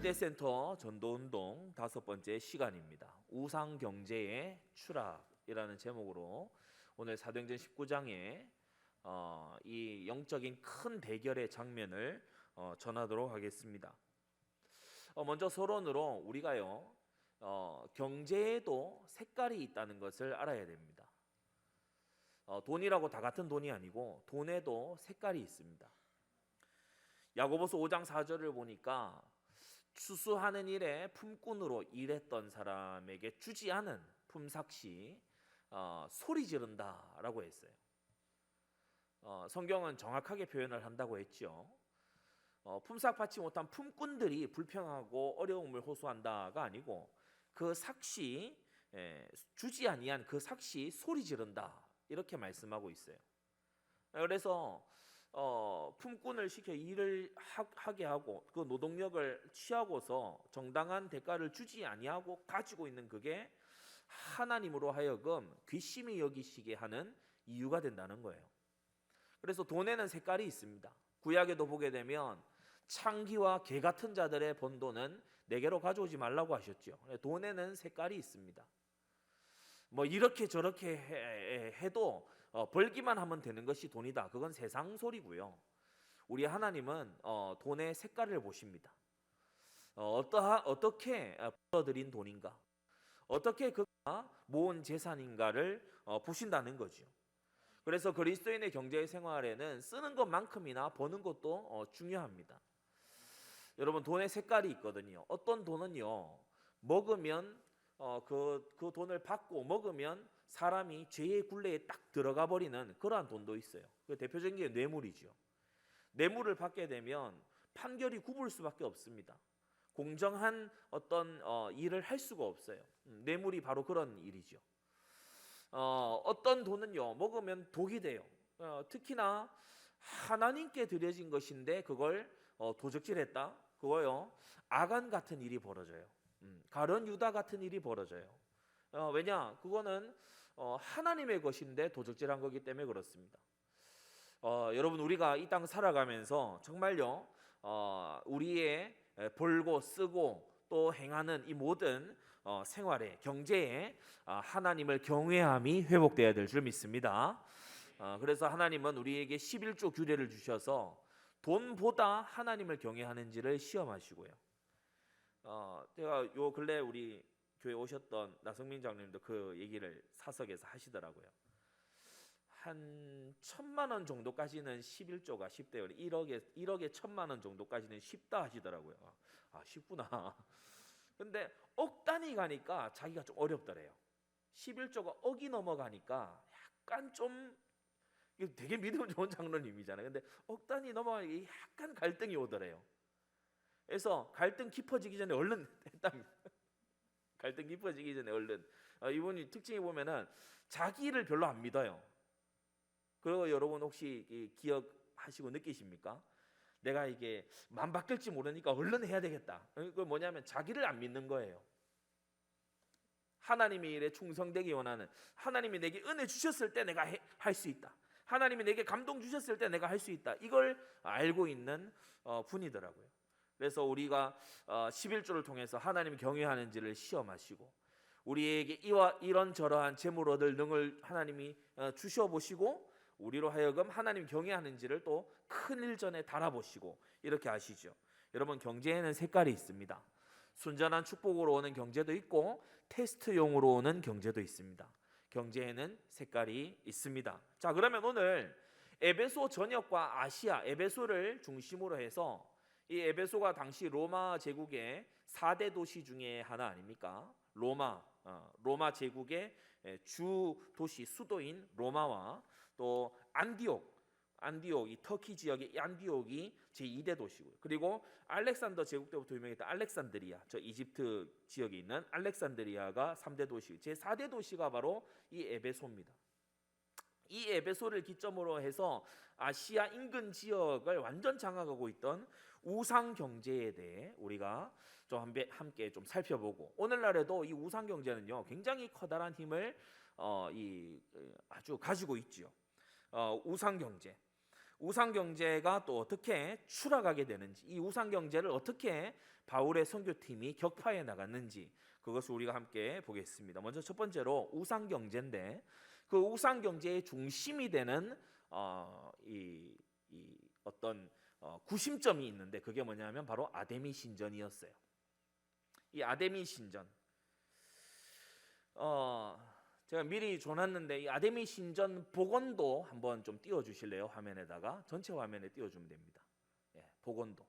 열대센터 전도운동 5번째 시간입니다. 우상경제의 추락이라는 제목으로 오늘 사도행전 19장의 이 영적인 큰 대결의 장면을 전하도록 하겠습니다. 먼저 서론으로 우리가요 경제에도 색깔이 있다는 것을 알아야 됩니다. 돈이라고 다 같은 돈이 아니고 돈에도 색깔이 있습니다. 야고보서 5장 4절을 보니까 추수하는 일에 품꾼으로 일했던 사람에게 주지 않은 품삯이 소리 지른다라고 했어요. 성경은 정확하게 표현을 한다고 했죠. 품삯 받지 못한 품꾼들이 불평하고 어려움을 호소한다가 아니고 그 삭시 주지 아니한 그 삭시 소리 지른다 이렇게 말씀하고 있어요. 그래서 품꾼을 시켜 일을 하게 하고 그 노동력을 취하고서 정당한 대가를 주지 아니하고 가지고 있는 그게 하나님으로 하여금 괘씸히 여기시게 하는 이유가 된다는 거예요. 그래서 돈에는 색깔이 있습니다. 구약에도 보게 되면 창기와 개 같은 자들의 번 돈은 내게로 가져오지 말라고 하셨죠. 돈에는 색깔이 있습니다. 뭐 이렇게 저렇게 해도 벌기만 하면 되는 것이 돈이다. 그건 세상 소리고요. 우리 하나님은 돈의 색깔을 보십니다. 어떻게 벌어들인 돈인가, 어떻게 그가 모은 재산인가를 보신다는 거죠. 그래서 그리스도인의 경제 생활에는 쓰는 것만큼이나 버는 것도 중요합니다. 여러분, 돈의 색깔이 있거든요. 어떤 돈은요 먹으면 그 돈을 받고 먹으면 사람이 죄의 굴레에 딱 들어가 버리는 그러한 돈도 있어요. 그 대표적인 게 뇌물이죠. 뇌물을 받게 되면 판결이 굽을 수밖에 없습니다. 공정한 어떤 일을 할 수가 없어요. 뇌물이 바로 그런 일이죠. 어떤 돈은요 먹으면 독이 돼요. 특히나 하나님께 드려진 것인데 그걸 도적질했다. 그거요 아간 같은 일이 벌어져요. 가룟 유다 같은 일이 벌어져요. 왜냐? 그거는 하나님의 것인데 도적질한 거기 때문에 그렇습니다. 여러분, 우리가 이 땅 살아가면서 정말요 우리의 벌고 쓰고 또 행하는 이 모든 생활에, 경제에 하나님을 경외함이 회복되어야 될 줄 믿습니다. 그래서 하나님은 우리에게 11조 규례를 주셔서 돈보다 하나님을 경외하는지를 시험하시고요. 제가 요 근래 우리 교회 오셨던 나성민 장님도 그 얘기를 사석에서 하시더라고요. 한 1,000만 원 정도까지는 11조가 쉽대요. 1억에 1,000만 원 정도까지는 쉽다 하시더라고요. 아, 쉽구나. 근데 억 단위 가니까 자기가 좀 어렵더래요. 11조가 억이 넘어가니까 약간 좀, 이거 되게 믿음 좋은 장로님이잖아요. 근데 억 단위 넘어가니까 약간 갈등이 오더래요. 그래서 갈등 깊어지기 전에 얼른 했답니다. 갈등 깊어지기 전에 얼른. 이분이 특징이 보면은 자기를 별로 안 믿어요. 그리고 여러분 혹시 기억하시고 느끼십니까? 내가 이게 맘 바뀔지 모르니까 얼른 해야 되겠다. 그 뭐냐면 자기를 안 믿는 거예요. 하나님의 일에 충성되기 원하는, 하나님이 내게 은혜 주셨을 때 내가 할 수 있다. 하나님이 내게 감동 주셨을 때 내가 할 수 있다. 이걸 알고 있는 분이더라고요. 그래서 우리가 11조를 통해서 하나님 경외하는지를 시험하시고 우리에게 이와 이런 저러한 재물 얻을 능을 하나님이 주셔보시고 우리로 하여금 하나님 경외하는지를 또 큰일 전에 달아보시고 이렇게 하시죠. 여러분, 경제에는 색깔이 있습니다. 순전한 축복으로 오는 경제도 있고 테스트용으로 오는 경제도 있습니다. 경제에는 색깔이 있습니다. 자, 그러면 오늘 에베소 전역과 아시아, 에베소를 중심으로 해서, 이 에베소가 당시 로마 제국의 4대 도시 중에 하나 아닙니까? 로마 제국의 주 도시, 수도인 로마와 또 안디옥, 이 터키 지역의 안디옥이 제2대 도시고요. 그리고 알렉산더 제국 때부터 유명했던 알렉산드리아, 저 이집트 지역에 있는 알렉산드리아가 3대 도시, 제4대 도시가 바로 이 에베소입니다. 이 에베소를 기점으로 해서 아시아 인근 지역을 완전 장악하고 있던 우상 경제에 대해 우리가 좀 함께 좀 살펴보고, 오늘날에도 이 우상 경제는요 굉장히 커다란 힘을 아주 가지고 있지요. 우상 경제. 우상 경제가 또 어떻게 추락하게 되는지, 이 우상 경제를 어떻게 바울의 선교팀이 격파해 나갔는지, 그것을 우리가 함께 보겠습니다. 먼저 첫 번째로 우상 경제인데, 그 우상 경제의 중심이 되는 어떤 구심점이 있는데, 그게 뭐냐면 바로 아데미 신전이었어요. 이 아데미 신전, 제가 미리 줘놨는데 이 아데미 신전 복원도 한번 좀 띄워주실래요? 화면에다가 전체 화면에 띄워주면 됩니다. 예, 복원도.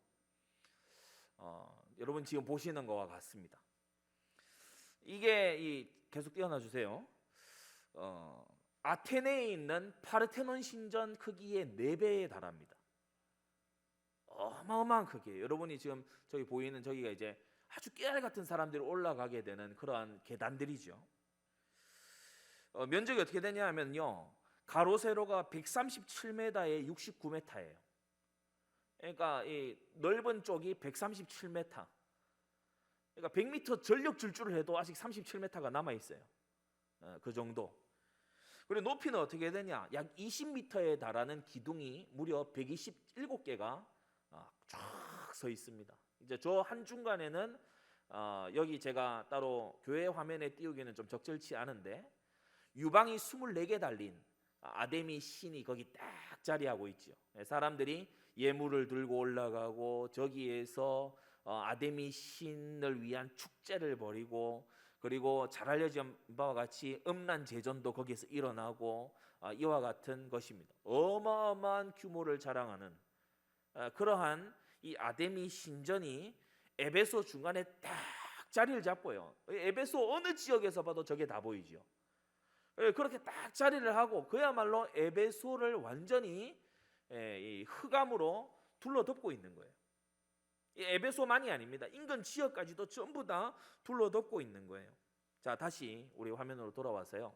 여러분 지금 보시는 것과 같습니다. 이게 계속 띄워놔 주세요. 아테네에 있는 파르테논 신전 크기의 4배에 달합니다. 어마어마한 크기예요. 여러분이 지금 저기 보이는 저기가 이제 아주 깨알 같은 사람들이 올라가게 되는 그러한 계단들이죠. 면적이 어떻게 되냐 하면요, 가로 세로가 137m에 69m예요. 그러니까 이 넓은 쪽이 137m. 그러니까 100m 전력 질주를 해도 아직 37m가 남아 있어요. 그 정도. 그리고 높이는 어떻게 되냐? 약 20m에 달하는 기둥이 무려 127개가 쫙 서 있습니다. 이제 저 한 중간에는 여기 제가 따로 교회 화면에 띄우기는 좀 적절치 않은데, 유방이 24개 달린 아데미 신이 거기 딱 자리하고 있죠. 사람들이 예물을 들고 올라가고 저기에서 아데미 신을 위한 축제를 벌이고, 그리고 잘 알려진 바와 같이 음란 제전도 거기에서 일어나고 이와 같은 것입니다. 어마어마한 규모를 자랑하는 그러한 이 아데미 신전이 에베소 중간에 딱 자리를 잡고요. 에베소 어느 지역에서 봐도 저게 다 보이죠. 그렇게 딱 자리를 하고 그야말로 에베소를 완전히 흑암으로 둘러덮고 있는 거예요. 에베소만이 아닙니다. 인근 지역까지도 전부 다 둘러덮고 있는 거예요. 자, 다시 우리 화면으로 돌아와서요.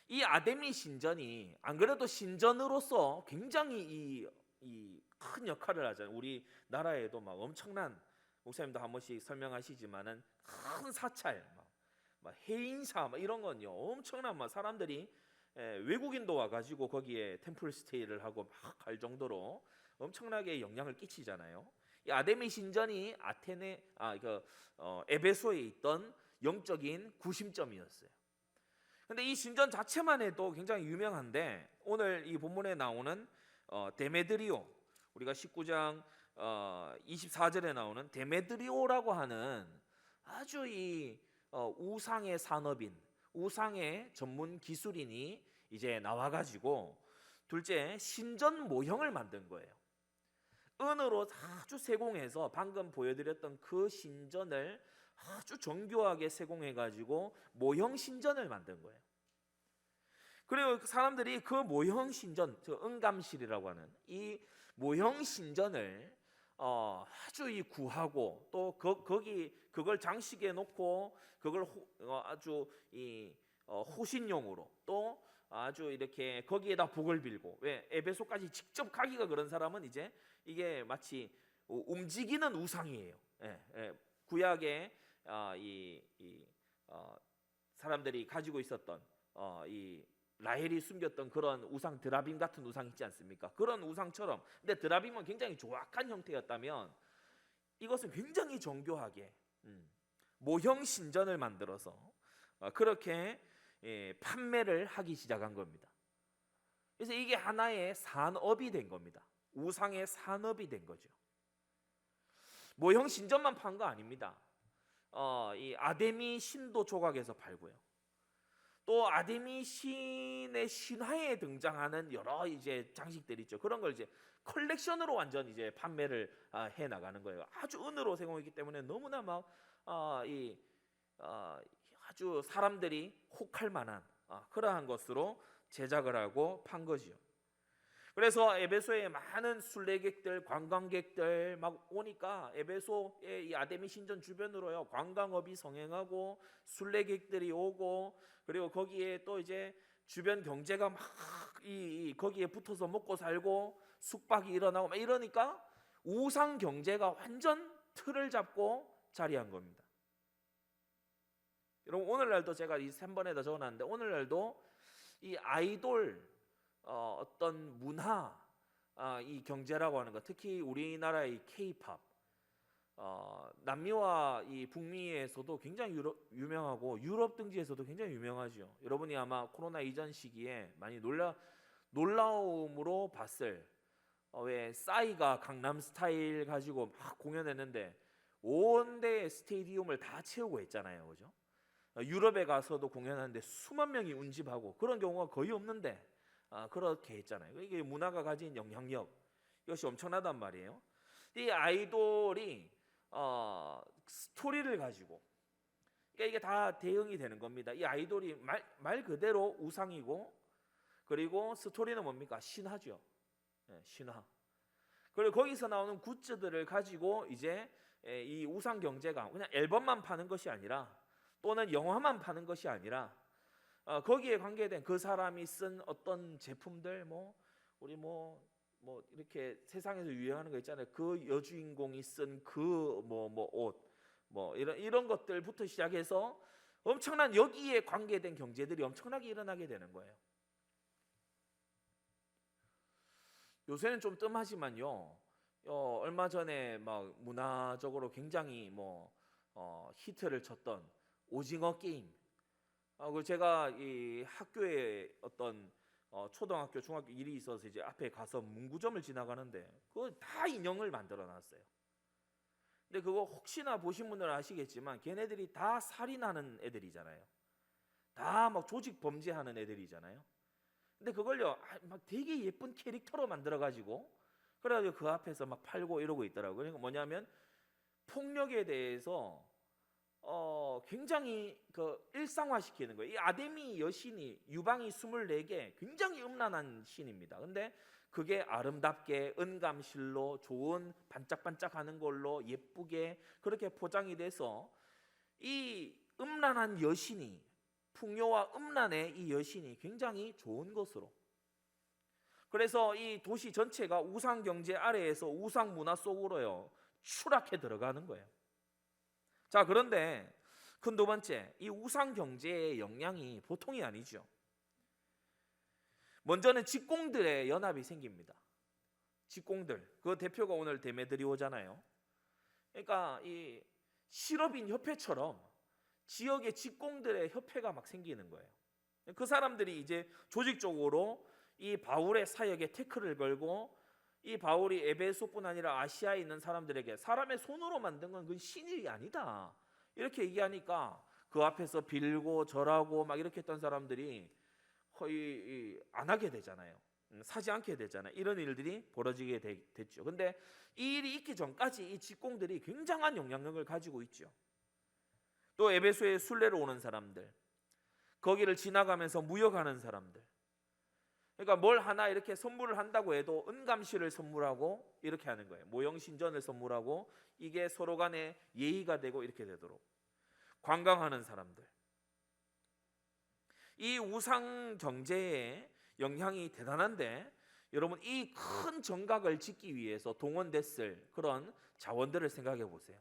이 아데미 신전이 안 그래도 신전으로서 굉장히 이 큰 역할을 하잖아요. 우리 나라에도 막 엄청난, 목사님도 한 번씩 설명하시지만은 큰 사찰, 막 해인사 이런 건요 엄청난 사람들이 외국인도 와가지고 거기에 템플 스테이를 하고 막 갈 정도로 엄청나게 영향을 끼치잖아요. 이 아데미 신전이 에베소에 있던 영적인 구심점이었어요. 근데 이 신전 자체만 해도 굉장히 유명한데, 오늘 이 본문에 나오는 데메드리오, 우리가 19장 24절에 나오는 데메드리오라고 하는 아주 우상의 산업인, 우상의 전문 기술인이 이제 나와가지고 둘째 신전 모형을 만든 거예요. 은으로 아주 세공해서 방금 보여드렸던 그 신전을 아주 정교하게 세공해가지고 모형 신전을 만든 거예요. 그리고 사람들이 그 모형 신전, 저 은감실이라고 하는 이 모형 신전을 아주 구하고 또 거기 그걸 장식해 놓고 그걸 아주 호신용으로 또 아주 이렇게 거기에다 복을 빌고, 왜 에베소까지 직접 가기가 그런 사람은 이제 이게 마치 움직이는 우상이에요. 구약에 사람들이 가지고 있었던 이 라헬이 숨겼던 그런 우상, 드라빔 같은 우상 있지 않습니까? 그런 우상처럼. 근데 드라빔은 굉장히 조악한 형태였다면 이것은 굉장히 정교하게 모형 신전을 만들어서 그렇게 판매를 하기 시작한 겁니다. 그래서 이게 하나의 산업이 된 겁니다. 우상의 산업이 된 거죠. 모형 신전만 판 거 아닙니다. 이 아데미 신도 조각에서 팔고요. 또 아데미 신의 신화에 등장하는 여러 이제 장식들 있죠. 그런 걸 이제 컬렉션으로 완전 이제 판매를 해 나가는 거예요. 아주 은으로 세공했기 때문에 너무나 아주 사람들이 혹할 만한 그러한 것으로 제작을 하고 판 거지요. 그래서 에베소에 많은 순례객들, 관광객들 막 오니까 에베소의 이 아데미 신전 주변으로요 관광업이 성행하고 순례객들이 오고, 그리고 거기에 또 이제 주변 경제가 막 거기에 붙어서 먹고 살고 숙박이 일어나고 막 이러니까 우상 경제가 완전 틀을 잡고 자리한 겁니다. 여러분 오늘날도 제가 이 3번에다 적어놨는데, 오늘날도 이 아이돌 어떤 문화, 이 경제라고 하는 것, 특히 우리나라의 K-팝, 남미와 이 북미에서도 굉장히 유명하고 유럽 등지에서도 굉장히 유명하죠. 여러분이 아마 코로나 이전 시기에 많이 놀라움으로 봤을, 왜 싸이가 강남 스타일 가지고 막 공연했는데 온 데 스테디움을 다 채우고 했잖아요, 그죠? 유럽에 가서도 공연하는데 수만 명이 운집하고 그런 경우가 거의 없는데 그렇게 했잖아요. 이게 문화가 가진 영향력, 이것이 엄청나단 말이에요. 이 아이돌이 스토리를 가지고, 그러니까 이게 다 대응이 되는 겁니다. 이 아이돌이 말 그대로 우상이고, 그리고 스토리는 뭡니까? 신화죠. 신화. 그리고 거기서 나오는 굿즈들을 가지고 이제 이 우상 경제가 그냥 앨범만 파는 것이 아니라, 또는 영화만 파는 것이 아니라, 거기에 관계된 그 사람이 쓴 어떤 제품들, 우리 이렇게 세상에서 유행하는 거 있잖아요. 그 여주인공이 쓴 그 옷, 이런 것들부터 시작해서 엄청난 여기에 관계된 경제들이 엄청나게 일어나게 되는 거예요. 요새는 좀 뜸하지만요. 얼마 전에 막 문화적으로 굉장히 히트를 쳤던 오징어 게임. 그 제가 이 학교에 어떤 초등학교, 중학교 일이 있어서 이제 앞에 가서 문구점을 지나가는데 그거 다 인형을 만들어 놨어요. 근데 그거 혹시나 보신 분들은 아시겠지만 걔네들이 다 살인하는 애들이잖아요. 다 막 조직 범죄하는 애들이잖아요. 근데 그걸요 막 되게 예쁜 캐릭터로 만들어 가지고 그래가지고 그 앞에서 막 팔고 이러고 있더라고요. 그러니까 뭐냐면 폭력에 대해서 굉장히 그 일상화시키는 거예요. 이 아데미 여신이 유방이 24개, 굉장히 음란한 신입니다. 근데 그게 아름답게 은감실로 좋은 반짝반짝하는 걸로 예쁘게 그렇게 포장이 돼서 이 음란한 여신이, 풍요와 음란의 이 여신이 굉장히 좋은 것으로, 그래서 이 도시 전체가 우상 경제 아래에서 우상 문화 속으로요 추락해 들어가는 거예요. 자, 그런데 큰 두 번째, 이 우상 경제의 영향이 보통이 아니죠. 먼저는 직공들의 연합이 생깁니다. 직공들, 그 대표가 오늘 데메드리오잖아요. 그러니까 이 실업인 협회처럼 지역의 직공들의 협회가 막 생기는 거예요. 그 사람들이 이제 조직적으로 이 바울의 사역에 태클을 걸고, 이 바울이 에베소뿐 아니라 아시아에 있는 사람들에게 사람의 손으로 만든 건 그 신이 아니다 이렇게 얘기하니까 그 앞에서 빌고 절하고 막 이렇게 했던 사람들이 거의 안 하게 되잖아요. 사지 않게 되잖아요. 이런 일들이 벌어지게 됐죠. 근데 이 일이 있기 전까지 이 직공들이 굉장한 영향력을 가지고 있죠. 또 에베소에 순례로 오는 사람들, 거기를 지나가면서 무역하는 사람들, 그러니까 뭘 하나 이렇게 선물을 한다고 해도 은감실을 선물하고 이렇게 하는 거예요. 모형신전을 선물하고 이게 서로 간에 예의가 되고 이렇게 되도록 관광하는 사람들, 이 우상 경제의 영향이 대단한데, 여러분 이 큰 정각을 짓기 위해서 동원됐을 그런 자원들을 생각해 보세요.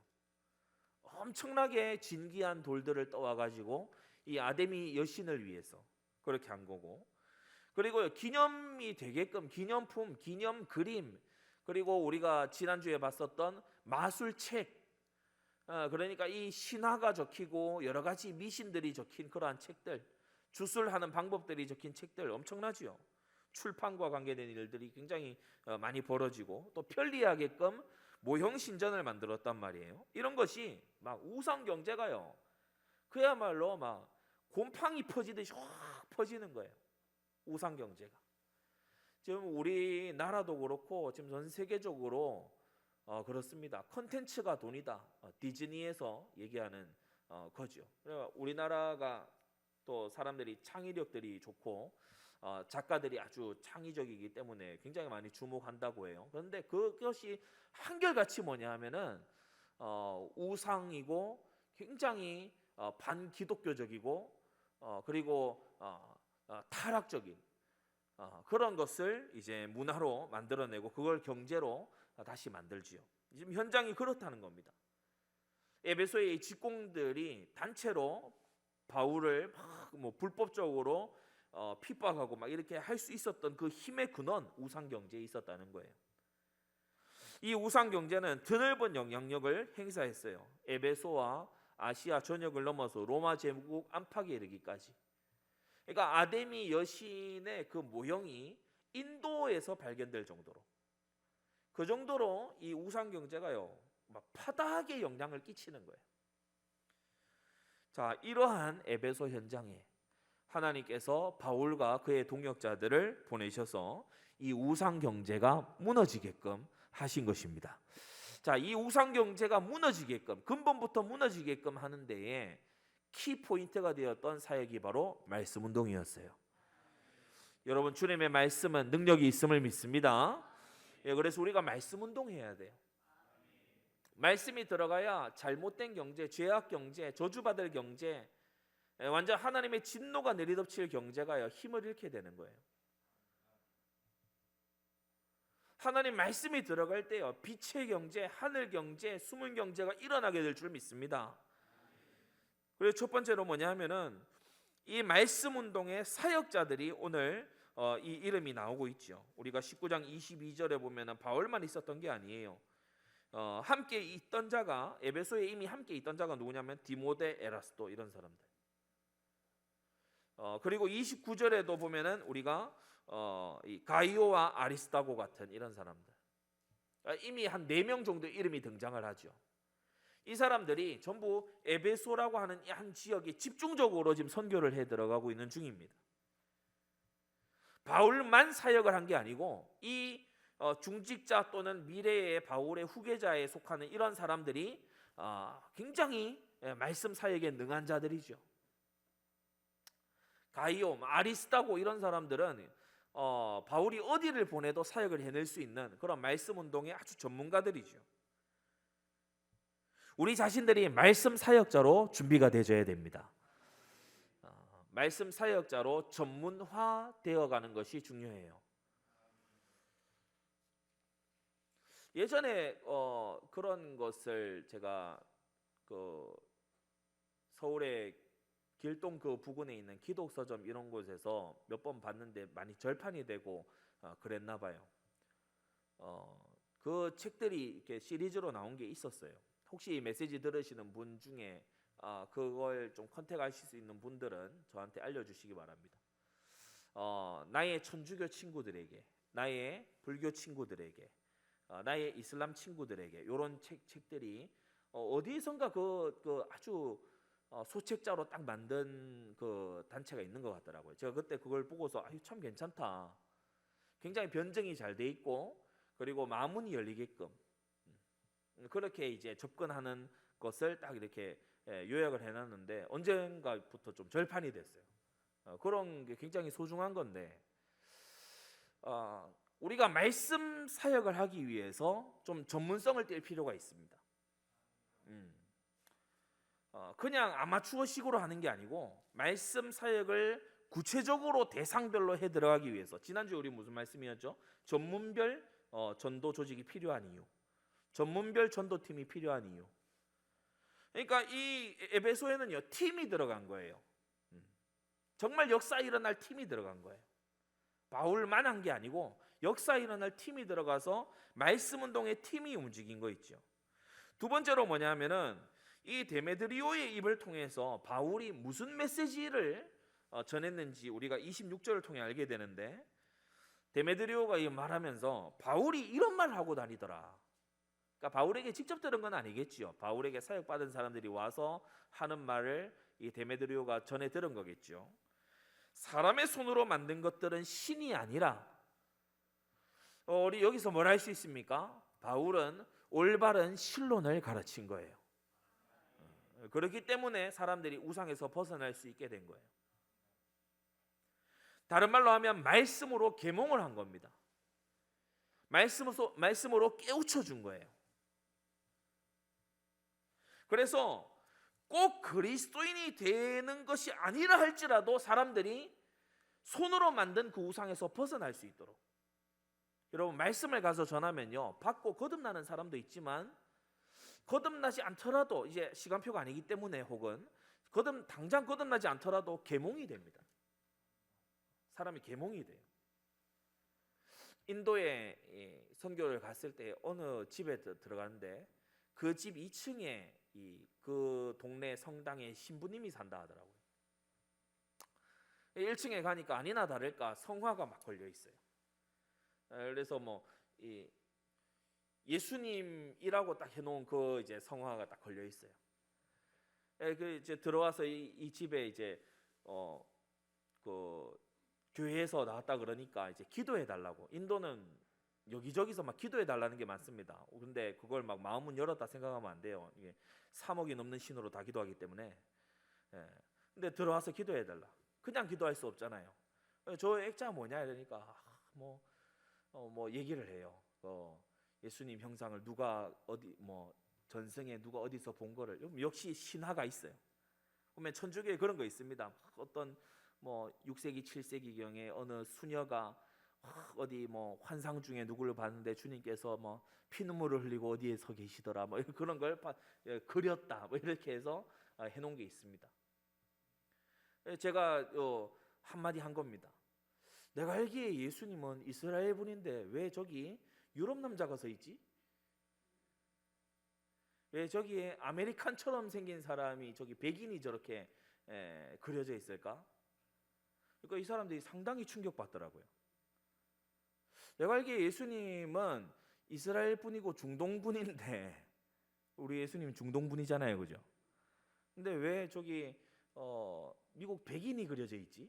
엄청나게 진귀한 돌들을 떠와 가지고 이 아데미 여신을 위해서 그렇게 한 거고, 그리고 기념이 되게끔 기념품, 기념 그림, 그리고 우리가 지난주에 봤었던 마술책, 그러니까 이 신화가 적히고 여러 가지 미신들이 적힌 그러한 책들, 주술하는 방법들이 적힌 책들 엄청나지요. 출판과 관계된 일들이 굉장히 많이 벌어지고, 또 편리하게끔 모형 신전을 만들었단 말이에요. 이런 것이 막 우상 경제가요 그야말로 막 곰팡이 퍼지듯이 확 퍼지는 거예요. 우상 경제가 지금 우리나라도 그렇고 지금 전 세계적으로 그렇습니다. 컨텐츠가 돈이다. 디즈니에서 얘기하는 거죠. 그러니까 우리나라가 또 사람들이 창의력들이 좋고 작가들이 아주 창의적이기 때문에 굉장히 많이 주목한다고 해요. 그런데 그것이 한결같이 뭐냐 하면은 우상이고 굉장히 반기독교적이고 그리고 타락적인 그런 것을 이제 문화로 만들어내고 그걸 경제로 다시 만들지요. 지금 현장이 그렇다는 겁니다. 에베소의 직공들이 단체로 바울을 막 불법적으로 핍박하고 막 이렇게 할 수 있었던 그 힘의 근원, 우상 경제에 있었다는 거예요. 이 우상 경제는 드넓은 영향력을 행사했어요. 에베소와 아시아 전역을 넘어서 로마 제국 안팎에 이르기까지. 그러니까 아데미 여신의 그 모형이 인도에서 발견될 정도로, 그 정도로 이 우상 경제가요 막 파다하게 영향을 끼치는 거예요. 자, 이러한 에베소 현장에 하나님께서 바울과 그의 동역자들을 보내셔서 이 우상 경제가 무너지게끔 하신 것입니다. 자, 이 우상 경제가 무너지게끔, 근본부터 무너지게끔 하는 데에 키 포인트가 되었던 사역이 바로 말씀 운동이었어요. 여러분, 주님의 말씀은 능력이 있음을 믿습니다. 그래서 우리가 말씀 운동해야 돼요. 말씀이 들어가야 잘못된 경제, 죄악 경제, 저주받을 경제, 완전 하나님의 진노가 내리덮칠 경제가요 힘을 잃게 되는 거예요. 하나님 말씀이 들어갈 때요 빛의 경제, 하늘 경제, 숨은 경제가 일어나게 될 줄 믿습니다. 그리고 첫 번째로 뭐냐 하면은 이 말씀 운동의 사역자들이 오늘 이 이름이 나오고 있죠. 우리가 19장 22절에 보면은 바울만 있었던 게 아니에요. 함께 있던 자가, 에베소에 이미 함께 있던 자가 누구냐면 디모데, 에라스도 이런 사람들. 그리고 29절에도 보면은 우리가 이 가이오와 아리스다고 같은 이런 사람들, 이미 한 4명 정도 이름이 등장을 하죠. 이 사람들이 전부 에베소라고 하는 한 지역에 집중적으로 지금 선교를 해 들어가고 있는 중입니다. 바울만 사역을 한 게 아니고 이 중직자 또는 미래의 바울의 후계자에 속하는 이런 사람들이 굉장히 말씀 사역에 능한 자들이죠. 가이오, 아리스다고 이런 사람들은 바울이 어디를 보내도 사역을 해낼 수 있는 그런 말씀 운동의 아주 전문가들이죠. 우리 자신들이 말씀 사역자로 준비가 되어야 됩니다. 말씀 사역자로 전문화되어 가는 것이 중요해요. 예전에 그런 것을 제가 그 서울의 길동 그 부근에 있는 기독서점 이런 곳에서 몇 번 봤는데 많이 절판이 되고 그랬나 봐요. 그 책들이 이렇게 시리즈로 나온 게 있었어요. 혹시 이 메시지 들으시는 분 중에 그걸 좀 컨택하실 수 있는 분들은 저한테 알려주시기 바랍니다. 나의 천주교 친구들에게, 나의 불교 친구들에게, 나의 이슬람 친구들에게 이런 책들이 어디선가 그 아주 소책자로 딱 만든 그 단체가 있는 것 같더라고요. 제가 그때 그걸 보고서 아유 참 괜찮다. 굉장히 변증이 잘 돼 있고 그리고 마문이 열리게끔 그렇게 이제 접근하는 것을 딱 이렇게 요약을 해놨는데 언젠가부터 좀 절판이 됐어요. 그런 게 굉장히 소중한 건데 우리가 말씀 사역을 하기 위해서 좀 전문성을 띌 필요가 있습니다. 그냥 아마추어식으로 하는 게 아니고 말씀 사역을 구체적으로 대상별로 해 들어가기 위해서 지난주에 우리 무슨 말씀이었죠? 전문별 전도 조직이 필요한 이유, 전문별 전도팀이 필요한 이유. 그러니까 이 에베소에는요 팀이 들어간 거예요. 정말 역사 일어날 팀이 들어간 거예요. 바울만 한 게 아니고 역사 일어날 팀이 들어가서 말씀 운동의 팀이 움직인 거 있죠. 두 번째로 뭐냐면은 이 데메드리오의 입을 통해서 바울이 무슨 메시지를 전했는지 우리가 26절을 통해 알게 되는데 데메드리오가 이 말하면서 바울이 이런 말을 하고 다니더라. 그러니까 바울에게 직접 들은 건 아니겠지요. 바울에게 사역받은 사람들이 와서 하는 말을 이 데메드리오가 전해 들은 거겠죠. 사람의 손으로 만든 것들은 신이 아니라 우리 여기서 뭘 할 수 있습니까? 바울은 올바른 신론을 가르친 거예요. 그렇기 때문에 사람들이 우상에서 벗어날 수 있게 된 거예요. 다른 말로 하면 말씀으로 계몽을 한 겁니다. 말씀으로 깨우쳐 준 거예요. 그래서 꼭 그리스도인이 되는 것이 아니라 할지라도 사람들이 손으로 만든 그 우상에서 벗어날 수 있도록 여러분 말씀을 가서 전하면요 받고 거듭나는 사람도 있지만 거듭나지 않더라도 이제 시간표가 아니기 때문에 혹은 당장 거듭나지 않더라도 계몽이 됩니다. 사람이 계몽이 돼요. 인도에 선교를 갔을 때 어느 집에 들어갔는데 그 집 2층에 그 동네 성당에 신부님이 산다 하더라고요. 1층에 가니까 아니나 다를까 성화가 막 걸려 있어요. 그래서 이 예수님이라고 딱 해놓은 그 이제 성화가 딱 걸려 있어요. 그 이제 들어와서 이 집에 이제 그 교회에서 나왔다 그러니까 이제 기도해 달라고. 인도는 여기저기서 막 기도해 달라는 게 많습니다. 근데 그걸 막 마음은 열었다 생각하면 안 돼요. 이게 3억이 넘는 신으로 다 기도하기 때문에. 근데 들어와서 기도해 달라. 그냥 기도할 수 없잖아요. 저 액자 뭐냐 이러니까 뭐 얘기를 해요. 예수님 형상을 누가 어디 전생에 누가 어디서 본 거를. 역시 신화가 있어요. 보면 천주교에 그런 거 있습니다. 어떤 6세기 7세기경에 어느 수녀가 어디 환상 중에 누구를 봤는데 주님께서 피눈물을 흘리고 어디에 서 계시더라 그런 걸 그렸다 이렇게 해서 해놓은 게 있습니다. 제가 한마디 한 겁니다. 내가 알기에 예수님은 이스라엘 분인데 왜 저기 유럽 남자가 서 있지? 왜 저기에 아메리칸처럼 생긴 사람이 저기 백인이 저렇게 그려져 있을까? 그러니까 이 사람들이 상당히 충격받더라고요. 내가 알기에 예수님은 이스라엘 분이고 중동 분인데 우리 예수님 중동 분이잖아요, 그죠? 근데 왜 저기 미국 백인이 그려져 있지?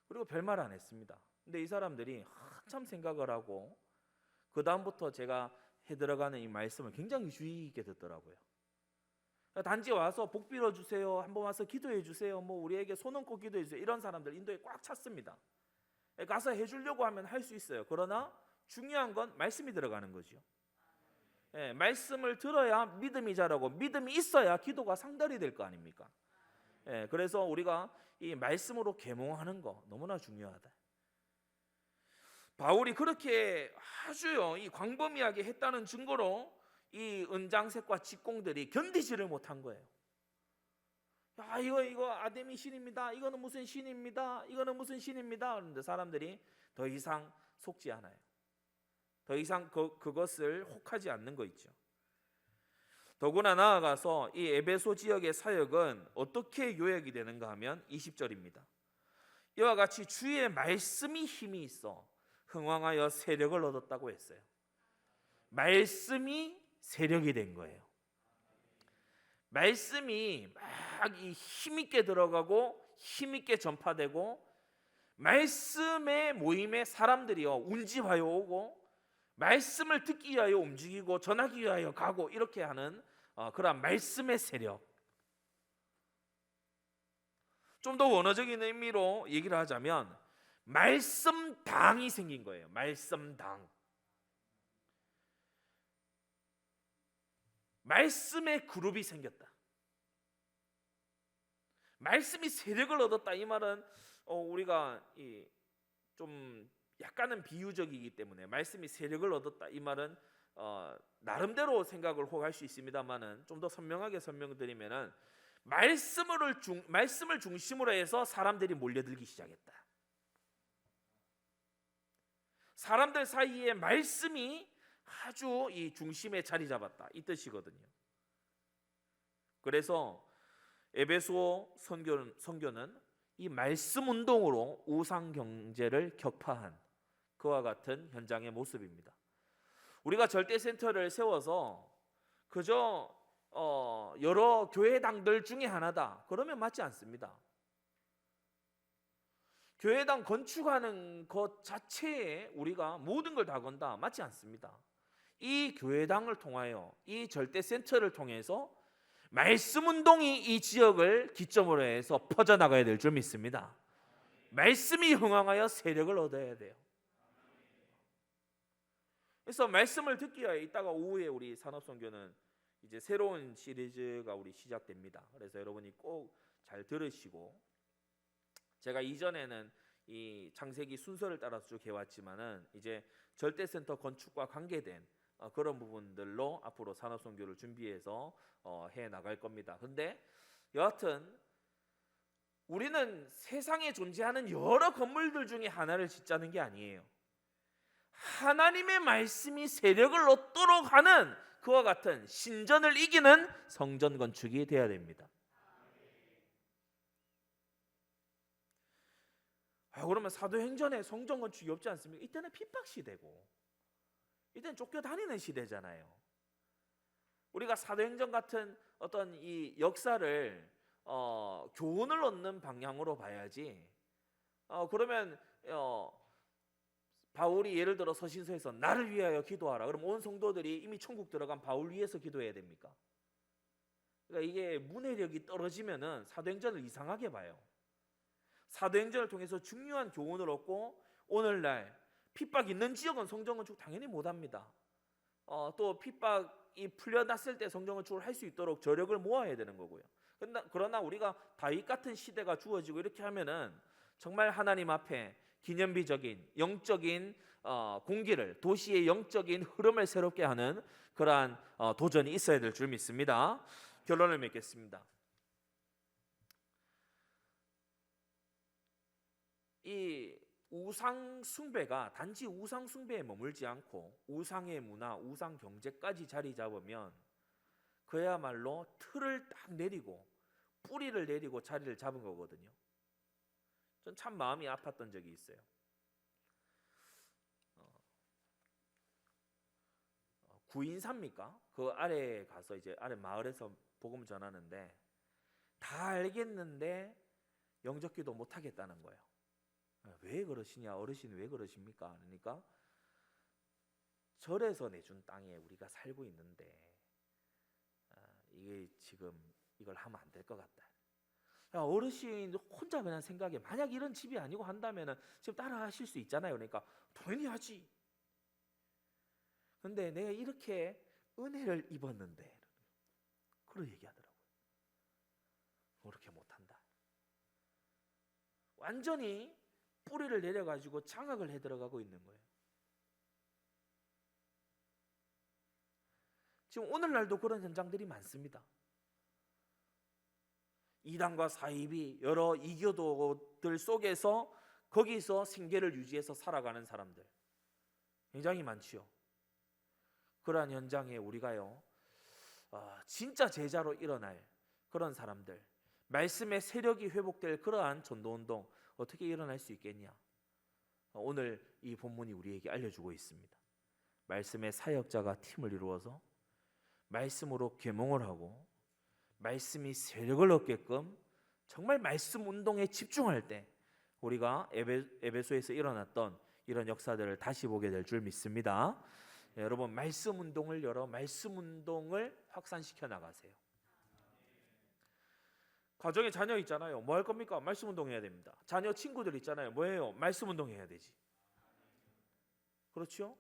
그리고 별말 안 했습니다. 근데 이 사람들이 한참 생각을 하고 그 다음부터 제가 해들어가는 이 말씀을 굉장히 주의 깊게 듣더라고요. 단지 와서 복 빌어주세요, 한번 와서 기도해 주세요, 우리에게 손 얹고 기도해 주세요, 이런 사람들 인도에 꽉 찼습니다. 가서 해주려고 하면 할 수 있어요. 그러나 중요한 건 말씀이 들어가는 거죠. 말씀을 들어야 믿음이 자라고 믿음이 있어야 기도가 상달이 될 거 아닙니까? 그래서 우리가 이 말씀으로 계몽하는 거 너무나 중요하다. 바울이 그렇게 아주요 이 광범위하게 했다는 증거로 이 은장색과 직공들이 견디지를 못한 거예요. 야, 이거 아데미 신입니다. 이거는 무슨 신입니다. 이거는 무슨 신입니다. 그런데 사람들이 더 이상 속지 않아요. 더 이상 그것을 혹하지 않는 거 있죠. 더구나 나아가서 이 에베소 지역의 사역은 어떻게 요약이 되는가 하면 20절입니다. 이와 같이 주의 말씀이 힘이 있어 흥왕하여 세력을 얻었다고 했어요. 말씀이 세력이 된 거예요. 말씀이 막 이 힘있게 들어가고 힘있게 전파되고 말씀의 모임에 사람들이요 운집하여 오고 말씀을 듣기 위하여 움직이고 전하기 위하여 가고 이렇게 하는 그런 말씀의 세력. 좀 더 원어적인 의미로 얘기를 하자면 말씀당이 생긴 거예요. 말씀당. 말씀의 그룹이 생겼다. 말씀이 세력을 얻었다. 이 말은 우리가 좀 약간은 비유적이기 때문에 말씀이 세력을 얻었다. 이 말은 나름대로 생각을 혹할 수 있습니다만은 좀 더 선명하게 설명드리면은 말씀을 중심으로 해서 사람들이 몰려들기 시작했다. 사람들 사이에 말씀이 아주 이 중심에 자리 잡았다. 이 뜻이거든요. 그래서 에베소 선교는 이 말씀 운동으로 우상 경제를 격파한 그와 같은 현장의 모습입니다. 우리가 절대센터를 세워서 그저 여러 교회당들 중에 하나다 그러면 맞지 않습니다. 교회당 건축하는 것 자체에 우리가 모든 걸 다 건다 맞지 않습니다. 이 교회당을 통하여 이 절대센터를 통해서 말씀 운동이 이 지역을 기점으로 해서 퍼져나가야 될 줄 믿습니다. 말씀이 흥황하여 세력을 얻어야 돼요. 그래서 말씀을 듣기 위해 이따가 오후에 우리 산업선교는 이제 새로운 시리즈가 우리 시작됩니다. 그래서 여러분이 꼭 잘 들으시고, 제가 이전에는 이 창세기 순서를 따라서 쭉 해왔지만은 이제 절대센터 건축과 관계된 그런 부분들로 앞으로 산업선교를 준비해서 해 나갈 겁니다. 근데 여하튼 우리는 세상에 존재하는 여러 건물들 중에 하나를 짓자는 게 아니에요. 하나님의 말씀이 세력을 얻도록 하는 그와 같은 신전을 이기는 성전 건축이 되어야 됩니다. 그러면 사도행전에 성전 건축이 없지 않습니까? 이때는 핍박 시대고, 이때는 쫓겨다니는 시대잖아요. 우리가 사도행전 같은 어떤 이 역사를 교훈을 얻는 방향으로 봐야지. 그러면 바울이 예를 들어 서신서에서 나를 위하여 기도하라. 그럼 온 성도들이 이미 천국 들어간 바울 위해서 기도해야 됩니까? 그러니까 이게 문해력이 떨어지면은 사도행전을 이상하게 봐요. 사도행전을 통해서 중요한 교훈을 얻고, 오늘날 핍박 있는 지역은 성전 건축 당연히 못합니다. 또 핍박이 풀려났을 때 성전 건축을 할 수 있도록 저력을 모아야 되는 거고요. 그러나 우리가 다윗 같은 시대가 주어지고 이렇게 하면은 정말 하나님 앞에 기념비적인 영적인 공기를, 도시의 영적인 흐름을 새롭게 하는 그러한 도전이 있어야 될 줄 믿습니다. 결론을 맺겠습니다. 이 우상 숭배가 단지 우상 숭배에 머물지 않고 우상의 문화, 우상 경제까지 자리 잡으면 그야말로 틀을 딱 내리고 뿌리를 내리고 자리를 잡은 거거든요. 전 참 마음이 아팠던 적이 있어요. 구인사입니까? 그 아래에 가서 이제 아래 마을에서 복음 전하는데 다 알겠는데 영접기도 못 하겠다는 거예요. 왜 그러시냐, 어르신 왜 그러십니까? 그러니까 절에서 내준 땅에 우리가 살고 있는데 이게 지금 이걸 하면 안 될 것 같다. 어르신 혼자 그냥 생각해. 만약 이런 집이 아니고 한다면은 지금 따라 하실 수 있잖아요. 그러니까 당연히 하지. 근데 내가 이렇게 은혜를 입었는데 그런 얘기하더라고요. 그렇게 못한다. 완전히 뿌리를 내려가지고 장악을 해 들어가고 있는 거예요. 지금 오늘날도 그런 현장들이 많습니다. 이단과 사입이 여러 이교도들 속에서 거기서 생계를 유지해서 살아가는 사람들 굉장히 많지요. 그러한 현장에 우리가요 진짜 제자로 일어날 그런 사람들, 말씀의 세력이 회복될 그러한 전도운동 어떻게 일어날 수 있겠냐? 오늘 이 본문이 우리에게 알려주고 있습니다. 말씀의 사역자가 팀을 이루어서 말씀으로 계몽을 하고 말씀이 세력을 얻게끔 정말 말씀 운동에 집중할 때 우리가 에베소에서 일어났던 이런 역사들을 다시 보게 될 줄 믿습니다. 여러분, 말씀 운동을 열어 말씀 운동을 확산시켜 나가세요. 가정에 자녀 있잖아요. 뭐 할 겁니까? 말씀 운동해야 됩니다. 자녀 친구들 있잖아요. 뭐예요? 말씀 운동해야 되지. 그렇죠?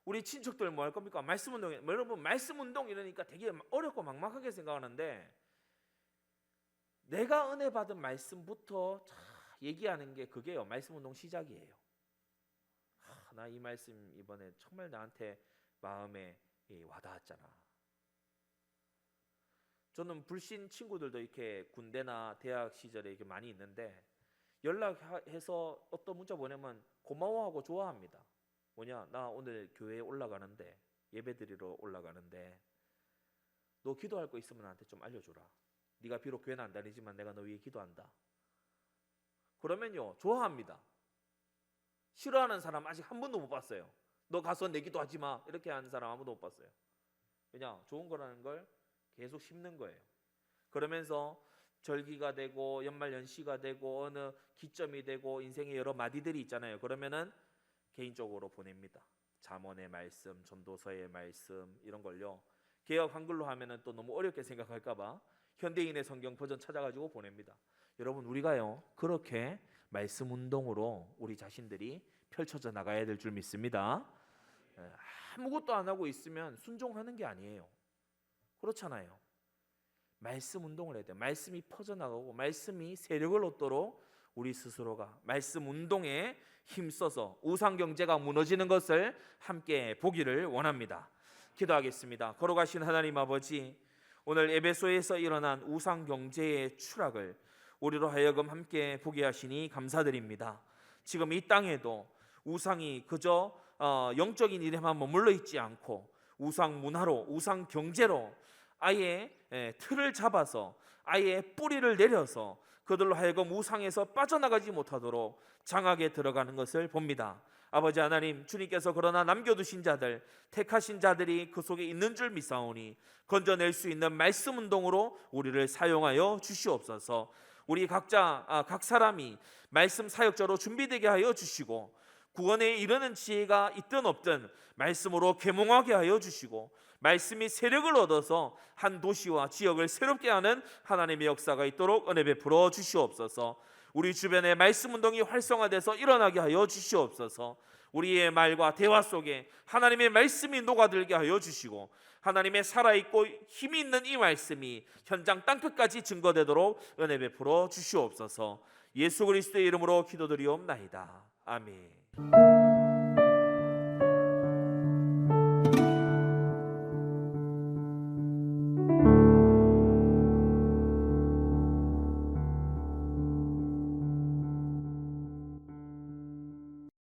우리 친척들 뭐 할 겁니까? 말씀 운동해. 여러분, 말씀 운동 이러니까 되게 어렵고 막막하게 생각하는데 내가 은혜 받은 말씀부터 얘기하는 게 그게요. 말씀 운동 시작이에요. 나 이 말씀 이번에 정말 나한테 마음에 와닿았잖아. 저는 불신 친구들도 이렇게 군대나 대학 시절에 이렇게 많이 있는데 연락해서 어떤 문자 보내면 고마워하고 좋아합니다. 뭐냐, 나 오늘 교회에 올라가는데 예배드리러 올라가는데 너 기도할 거 있으면 나한테 좀 알려줘라. 네가 비록 교회는 안 다니지만 내가 너 위해 기도한다. 그러면요 좋아합니다. 싫어하는 사람 아직 한 번도 못 봤어요. 너 가서 내 기도하지 마 이렇게 하는 사람 아무도 못 봤어요. 왜냐, 좋은 거라는 걸 계속 심는 거예요. 그러면서 절기가 되고 연말연시가 되고 어느 기점이 되고 인생의 여러 마디들이 있잖아요. 그러면은 개인적으로 보냅니다. 잠언의 말씀, 전도서의 말씀 이런 걸요. 개역 한글로 하면은 또 너무 어렵게 생각할까봐 현대인의 성경 버전 찾아가지고 보냅니다. 여러분, 우리가요 그렇게 말씀 운동으로 우리 자신들이 펼쳐져 나가야 될 줄 믿습니다. 아무것도 안 하고 있으면 순종하는 게 아니에요. 그렇잖아요. 말씀 운동을 해야 돼요. 말씀이 퍼져나가고 말씀이 세력을 얻도록 우리 스스로가 말씀 운동에 힘써서 우상 경제가 무너지는 것을 함께 보기를 원합니다. 기도하겠습니다. 걸어가신 하나님 아버지, 오늘 에베소에서 일어난 우상 경제의 추락을 우리로 하여금 함께 보게 하시니 감사드립니다. 지금 이 땅에도 우상이 그저 영적인 일에만 머물러 있지 않고 우상 문화로, 우상 경제로 아예 틀을 잡아서 아예 뿌리를 내려서 그들로 하여금 우상에서 빠져나가지 못하도록 장악에 들어가는 것을 봅니다. 아버지 하나님, 주님께서 그러나 남겨두신 자들, 택하신 자들이 그 속에 있는 줄 믿사오니 건져낼 수 있는 말씀 운동으로 우리를 사용하여 주시옵소서. 우리 각자 각 사람이 말씀 사역자로 준비되게 하여 주시고 구원에 이르는 지혜가 있든 없든 말씀으로 계몽하게 하여 주시고 말씀이 세력을 얻어서 한 도시와 지역을 새롭게 하는 하나님의 역사가 있도록 은혜 베풀어 주시옵소서. 우리 주변에 말씀 운동이 활성화돼서 일어나게 하여 주시옵소서. 우리의 말과 대화 속에 하나님의 말씀이 녹아들게 하여 주시고 하나님의 살아있고 힘이 있는 이 말씀이 현장 땅끝까지 증거되도록 은혜 베풀어 주시옵소서. 예수 그리스도의 이름으로 기도드리옵나이다. 아멘.